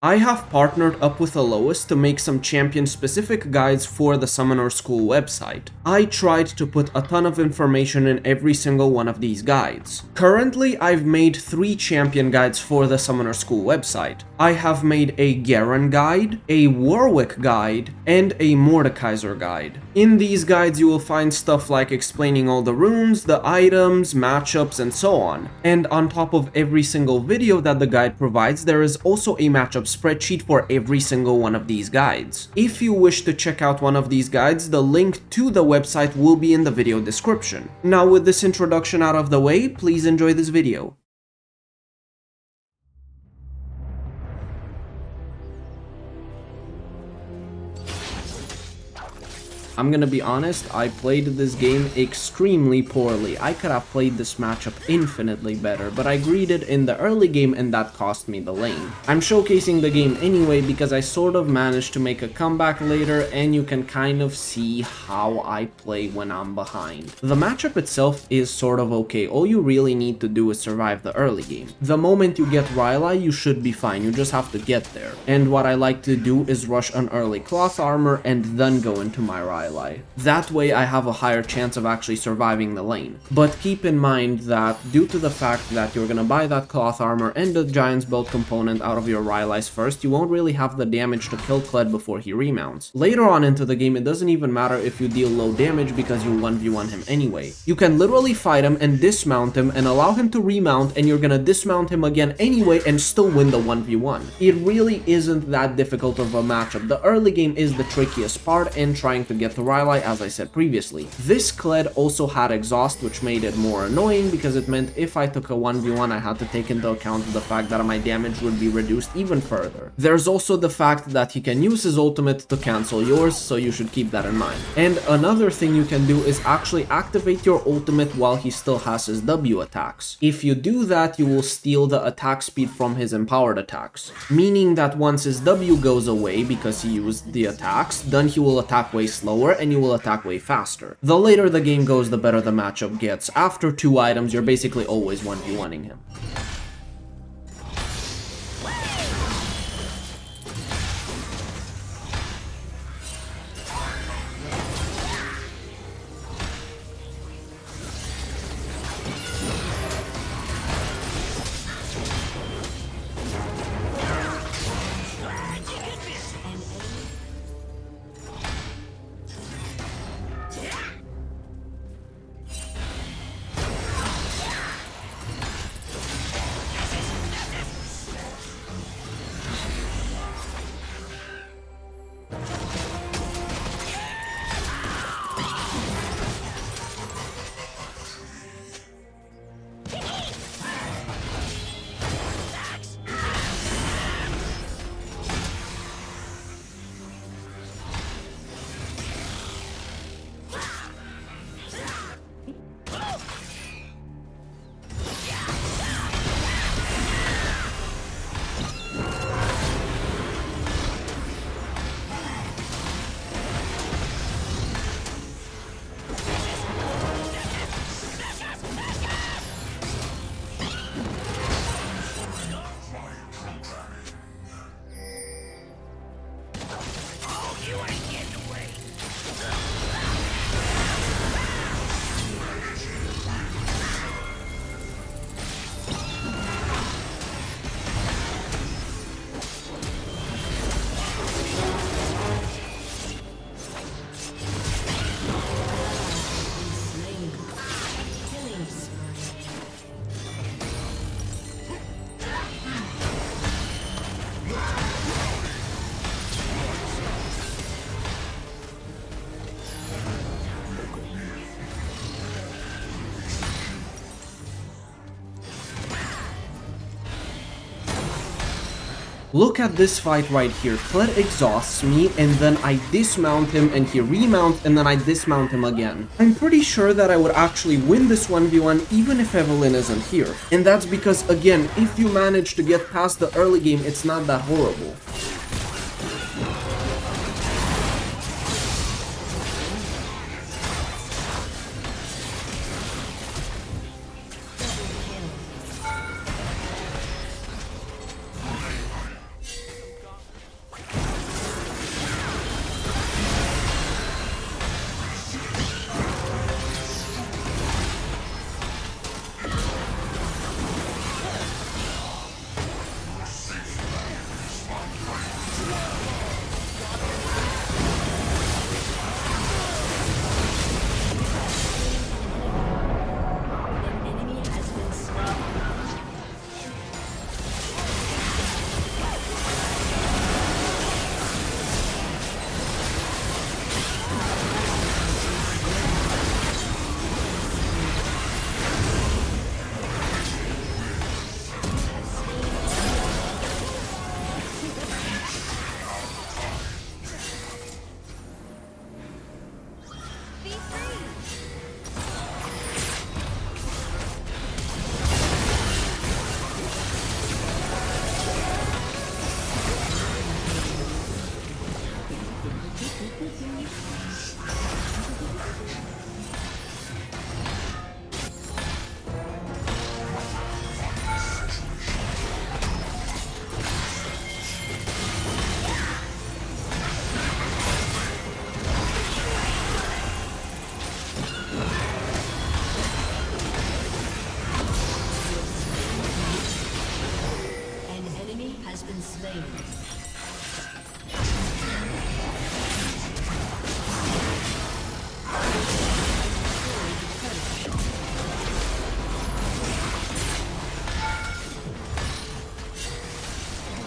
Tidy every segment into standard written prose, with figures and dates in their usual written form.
I have partnered up with Alois to make some champion-specific guides for the Summoner School website. I tried to put a ton of information in every single one of these guides. Currently, I've made 3 champion guides for the Summoner School website. I have made a Garen guide, a Warwick guide, and a Mordekaiser guide. In these guides, you will find stuff like explaining all the runes, the items, matchups, and so on. And on top of every single video that the guide provides, there is also a matchup spreadsheet for every single one of these guides. If you wish to check out one of these guides, the link to the website will be in the video description. Now, with this introduction out of the way, please enjoy this video. I'm gonna be honest, I played this game extremely poorly. I could have played this matchup infinitely better, but I greeded in the early game and that cost me the lane. I'm showcasing the game anyway because I sort of managed to make a comeback later, and you can kind of see how I play when I'm behind. The matchup itself is sort of okay. All you really need to do is survive the early game. The moment you get Rylai, you should be fine. You just have to get there. And what I like to do is rush an early cloth armor and then go into my Rylai. That way I have a higher chance of actually surviving the lane. But keep in mind that due to the fact that you're gonna buy that cloth armor and the Giant's Belt component out of your Rylai's first, you won't really have the damage to kill Kled before he remounts. Later on into the game, it doesn't even matter if you deal low damage because you 1v1 him anyway. You can literally fight him and dismount him and allow him to remount, and you're gonna dismount him again anyway and still win the 1v1. It really isn't that difficult of a matchup. The early game is the trickiest part, and trying to get to Rylai, as I said previously. This Kled also had exhaust, which made it more annoying because it meant if I took a 1v1 I had to take into account the fact that my damage would be reduced even further. There's also the fact that he can use his ultimate to cancel yours, so you should keep that in mind. And another thing you can do is actually activate your ultimate while he still has his W attacks. If you do that, you will steal the attack speed from his empowered attacks, meaning that once his W goes away because he used the attacks, then he will attack way slower and you will attack way faster. The later the game goes, the better the matchup gets. After 2 items, you're basically always 1v1ing him. Look at this fight right here. Kled exhausts me and then I dismount him and he remounts and then I dismount him again. I'm pretty sure that I would actually win this 1v1 even if Evelyn isn't here. And that's because, again, if you manage to get past the early game, it's not that horrible.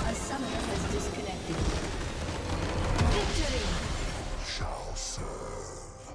A summoner has disconnected. Victory! Shall serve.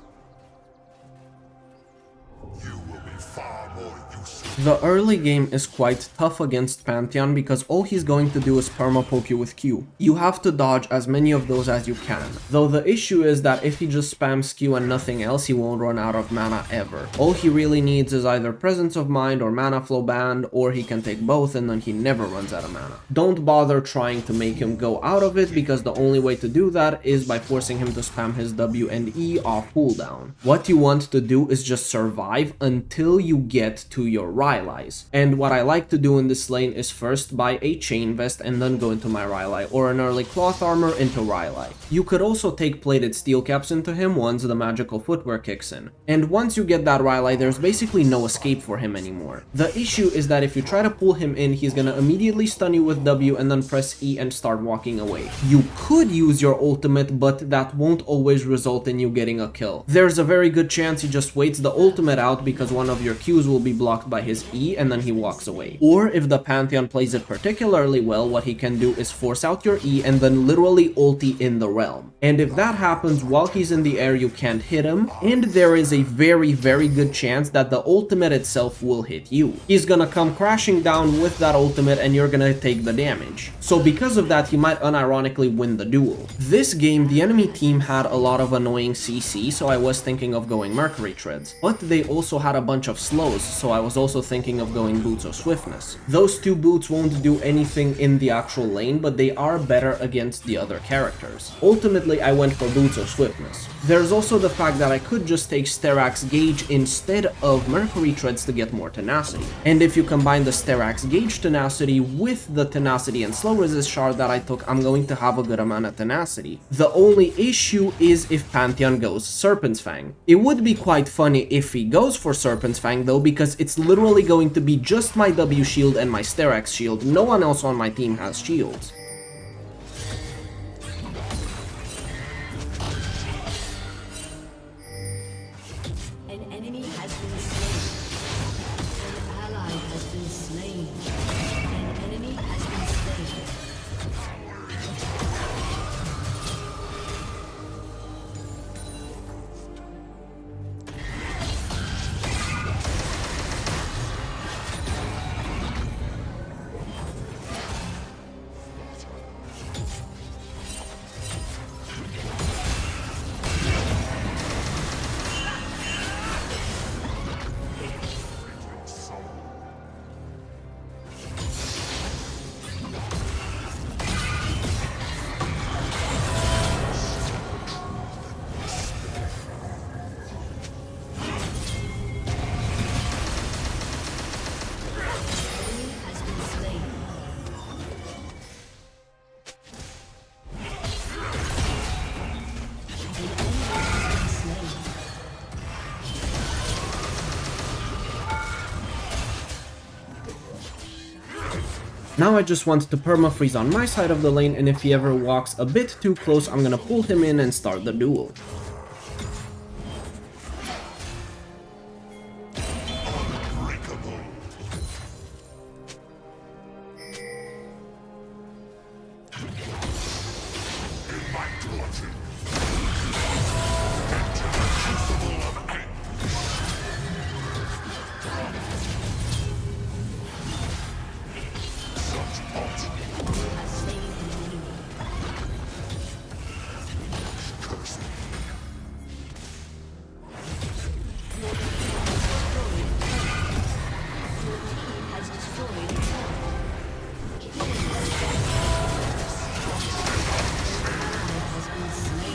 You will be far more useful. The early game is quite tough against Pantheon because all he's going to do is perma-poke you with Q. You have to dodge as many of those as you can, though the issue is that if he just spams Q and nothing else, he won't run out of mana ever. All he really needs is either Presence of Mind or Mana Flow Band, or he can take both and then he never runs out of mana. Don't bother trying to make him go out of it because the only way to do that is by forcing him to spam his W and E off cooldown. What you want to do is just survive until you get to your Rylai's. And what I like to do in this lane is first buy a Chain Vest and then go into my Rylai, or an early Cloth Armor into Rylai. You could also take Plated Steel Caps into him once the Magical Footwear kicks in. And once you get that Rylai, there's basically no escape for him anymore. The issue is that if you try to pull him in, he's gonna immediately stun you with W and then press E and start walking away. You could use your ultimate, but that won't always result in you getting a kill. There's a very good chance he just waits the ultimate out because one of your Qs will be blocked by his E and then he walks away. Or if the Pantheon plays it particularly well, what he can do is force out your E and then literally ulti in the realm. And if that happens while he's in the air, you can't hit him, and there is a very good chance that the ultimate itself will hit you. He's gonna come crashing down with that ultimate and you're gonna take the damage. So because of that, he might unironically win the duel. This game, the enemy team had a lot of annoying CC, so I was thinking of going Mercury Treads. But they also had a bunch of slows, so I was also thinking of going Boots of Swiftness. Those two boots won't do anything in the actual lane, but they are better against the other characters. Ultimately, I went for Boots of Swiftness. There's also the fact that I could just take Steraks Gauge instead of Mercury Treads to get more tenacity. And if you combine the Steraks Gauge tenacity with the tenacity and slow resist shard that I took, I'm going to have a good amount of tenacity. The only issue is if Pantheon goes Serpent's Fang. It would be quite funny if he goes for Serpent's Fang though, because it's literally going to be just my W shield and my Steraks shield. No one else on my team has shields. An enemy has been slain. An ally has been slain. An enemy has been slain. Now I just want to perma-freeze on my side of the lane, and if he ever walks a bit too close, I'm gonna pull him in and start the duel. Has been slain.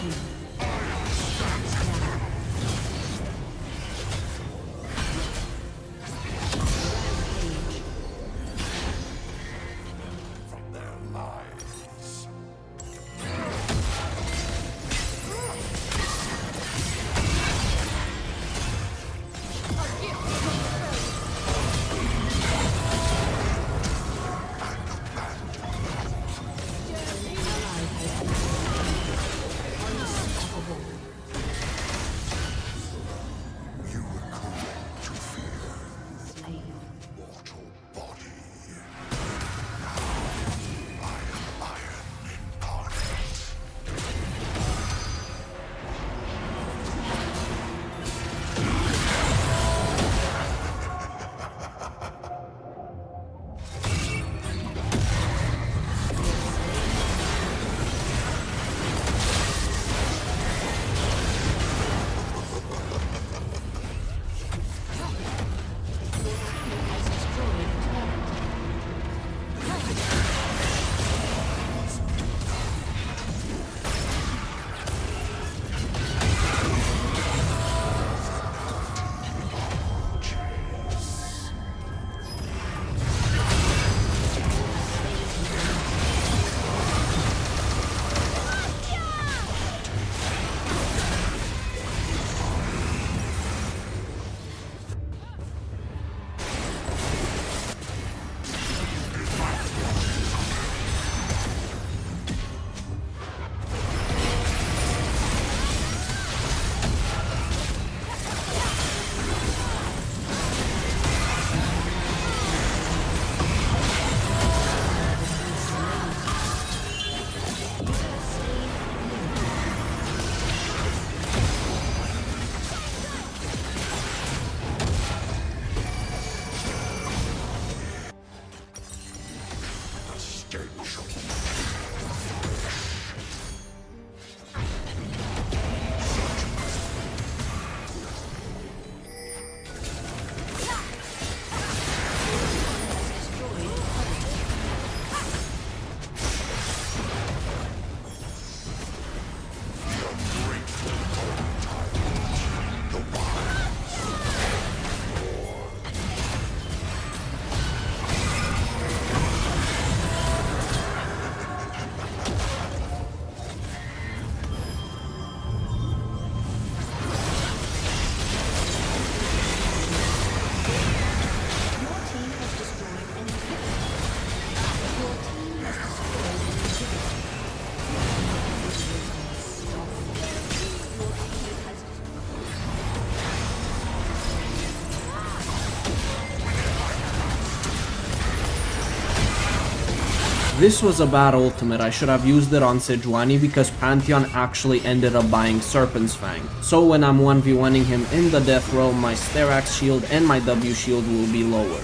This was a bad ultimate. I should have used it on Sejuani because Pantheon actually ended up buying Serpent's Fang. So when I'm 1v1ing him in the Death Realm, my Sterax shield and my W shield will be lowered.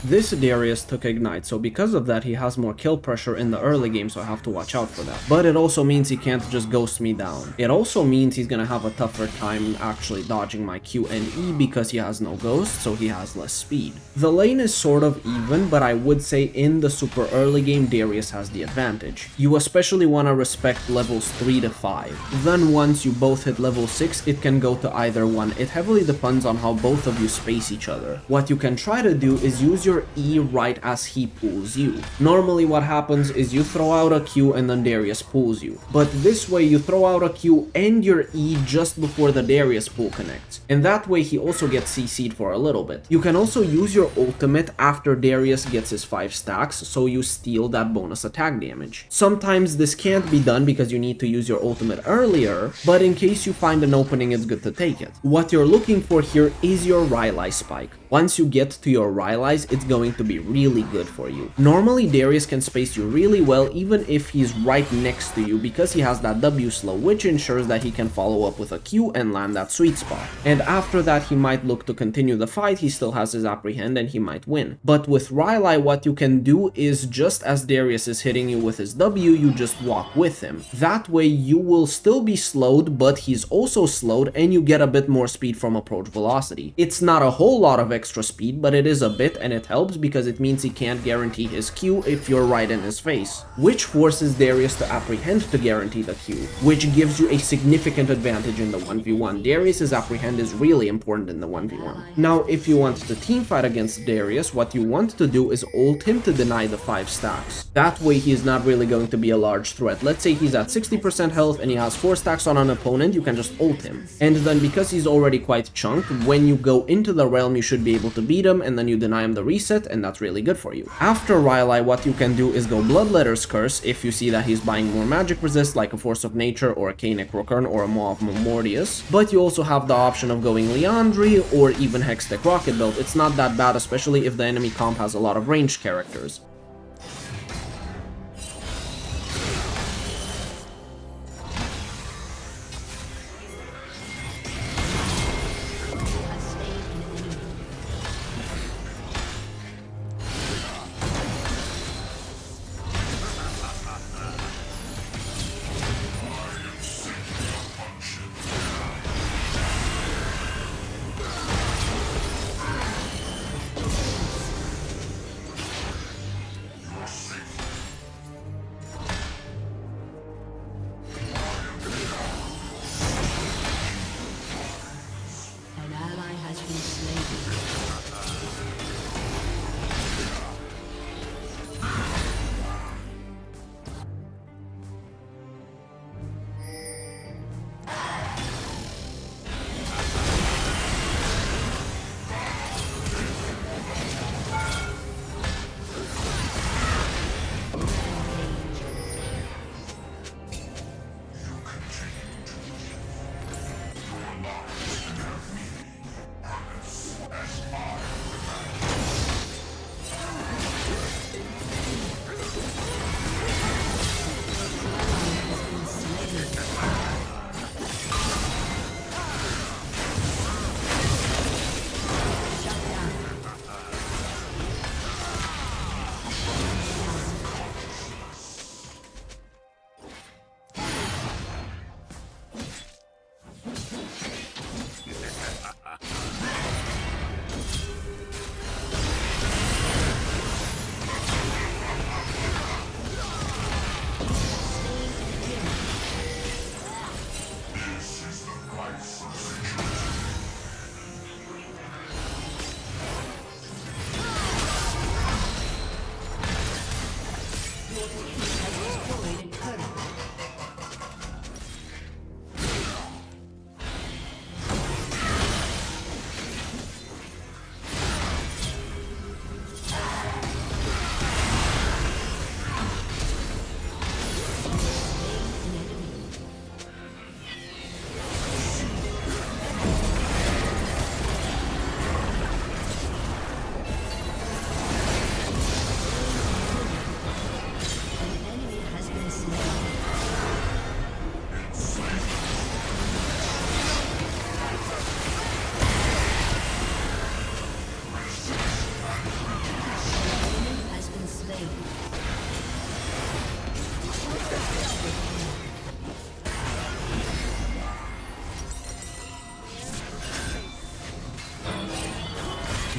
This Darius took Ignite, so because of that he has more kill pressure in the early game, so I have to watch out for that. But it also means he can't just ghost me down. It also means he's gonna have a tougher time actually dodging my Q and E because he has no ghost, so he has less speed. The lane is sort of even, but I would say in the super early game Darius has the advantage. You especially want to respect levels 3 to 5. Then once you both hit level 6, it can go to either one. It heavily depends on how both of you space each other. What you can try to do is use your E right as he pulls you. Normally what happens is you throw out a Q and then Darius pulls you. But this way you throw out a Q and your E just before the Darius pull connects. And that way he also gets CC'd for a little bit. You can also use your ultimate after Darius gets his 5 stacks, so you steal that bonus attack damage. Sometimes this can't be done because you need to use your ultimate earlier, but in case you find an opening it's good to take it. What you're looking for here is your Rylai spike. Once you get to your Rylais, it's going to be really good for you. Normally Darius can space you really well even if he's right next to you because he has that W slow, which ensures that he can follow up with a Q and land that sweet spot. And after that he might look to continue the fight, he still has his apprehend and he might win. But with Rylai what you can do is just as Darius is hitting you with his W, you just walk with him. That way you will still be slowed, but he's also slowed and you get a bit more speed from approach velocity. It's not a whole lot of extra speed, but it is a bit and it helps because it means he can't guarantee his Q if you're right in his face, which forces Darius to apprehend to guarantee the Q, which gives you a significant advantage in the 1v1. Darius's apprehend is really important in the 1v1. Now if you want to teamfight against Darius, what you want to do is ult him to deny the 5 stacks. That way he is not really going to be a large threat. Let's say he's at 60% health and he has 4 stacks on an opponent, you can just ult him. And then because he's already quite chunked, when you go into the realm you should be able to beat him and then you deny him the reset, and that's really good for you. After Rylai, what you can do is go Bloodletter's Curse if you see that he's buying more magic resist like a Force of Nature or a K Necrocurn or a Maw of Mordius. But you also have the option of going Liandry or even Hextech Rocket Belt. It's not that bad, especially if the enemy comp has a lot of ranged characters.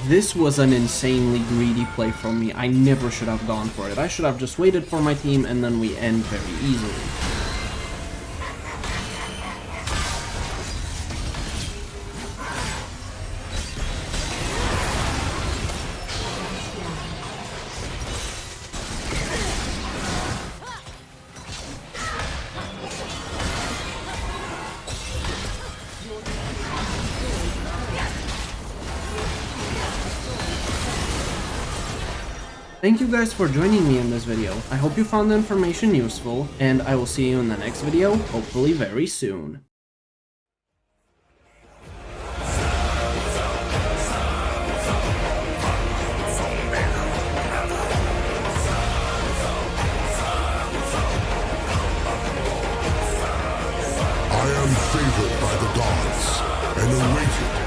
This was an insanely greedy play from me. I never should have gone for it. I should have just waited for my team and then we end very easily. Thank you guys for joining me in this video. I hope you found the information useful, and I will see you in the next video, hopefully very soon. I am favored by the gods and awaited